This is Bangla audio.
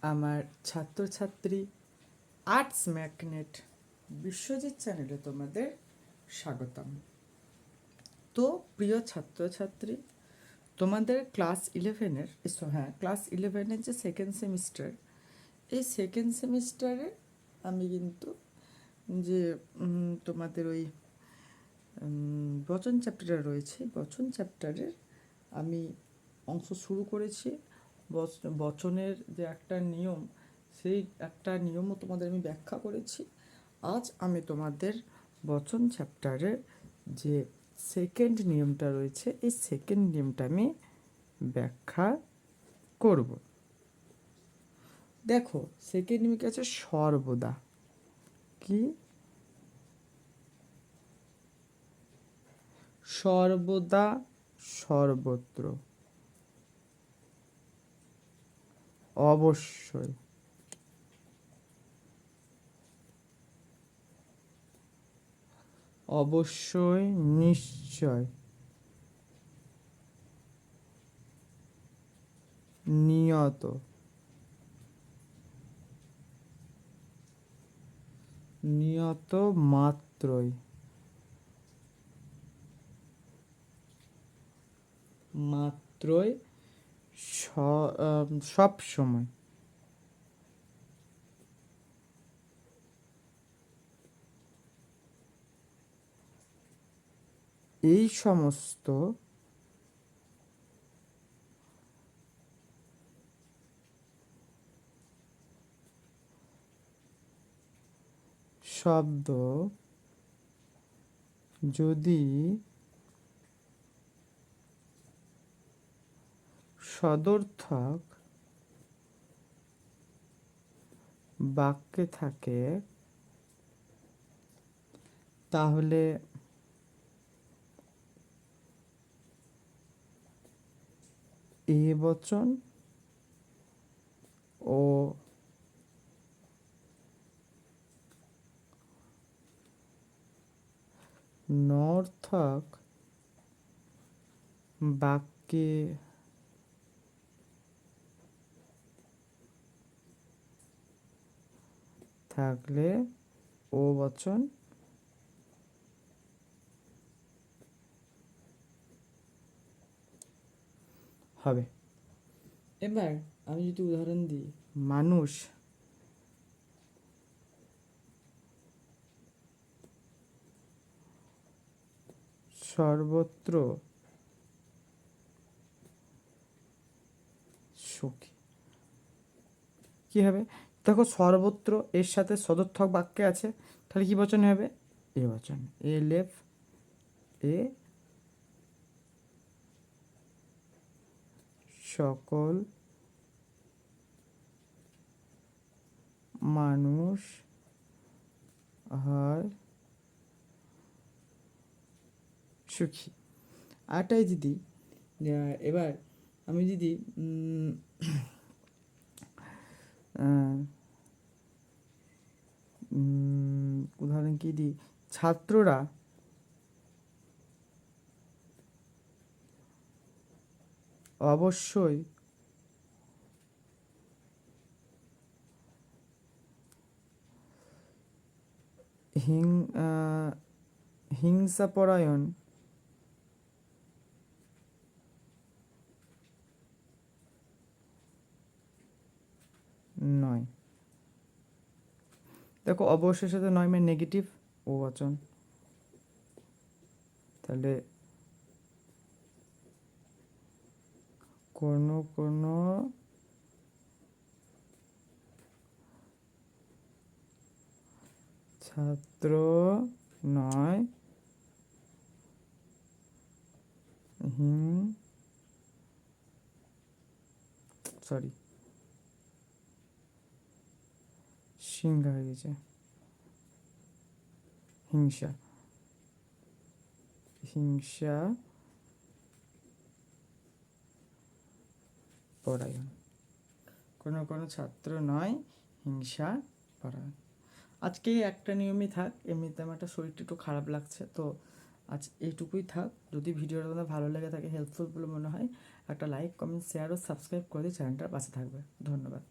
আমার ছাত্রছাত্রী আর্টস ম্যাগনেট বিশ্বজিৎ চ্যানেলে তোমাদের স্বাগতম। তো প্রিয় ছাত্রছাত্রী, তোমাদের ক্লাস ইলেভেনের ক্লাস ইলেভেনের যে সেকেন্ড সেমিস্টার, এই সেকেন্ড সেমিস্টারে আমি কিন্তু যে তোমাদের ওই বচন চ্যাপ্টারটা রয়েছে, বচন চ্যাপ্টারের আমি অংশ শুরু করেছি। বচনের যে একটা নিয়ম, সেই একটা নিয়মও তোমাদের আমি ব্যাখ্যা করেছি। আজ আমি তোমাদের বচন চ্যাপ্টারের যে সেকেন্ড নিয়মটা রয়েছে, এই সেকেন্ড নিয়মটা আমি ব্যাখ্যা করব। দেখো, সেকেন্ড নিয়ম কি আছে? সর্বদা। কি? সর্বদা, সর্বত্র, অবশ্যই, অবশ্যই, নিশ্চয়, নিয়ত, নিয়ত মাত্রই, মাত্রই, সব সময়, এই সমস্ত শব্দ যদি সদর্থক বাক্যে থাকে তাহলে এ বচন ও নর্থক বাক্যে থাকলে ও বচন হবে। এবার আমি যদি উদাহরণ দিই, মানুষ সর্বত্র সুখী, কি হবে? দেখো, সর্বত্র এর সাথে সদর্থক বাক্যে আছে, তাহলে কি বচন হবে? এ বচন। এলেফ এ সকল মানুষ হয় সুখী। আরটাই যদি এবার আমি যদি উদাহরণ কি দিই, ছাত্ররা অবশ্যই হিংসাপরায়ণ নয়। দেখো, অবশ্যের সাথে নয় মানে নেগেটিভ ও বচন, তাহলে কোনো কোনো ছাত্র নয় সিংহা হয়ে গেছে, হিংসা, হিংসা পরায়ণ। কোনো কোনো ছাত্র নয় হিংসা পরায়ণ। আজকে একটা নিয়মই থাক, এমনিতে আমার একটা শরীরটা একটু খারাপ লাগছে, তো আজ এইটুকুই থাক। যদি ভিডিওটা তোমাদের ভালো লেগে থাকে, হেল্পফুল বলে মনে হয়, একটা লাইক, কমেন্ট, শেয়ার ও সাবস্ক্রাইব করে চ্যানেলটার পাশে থাকবে। ধন্যবাদ।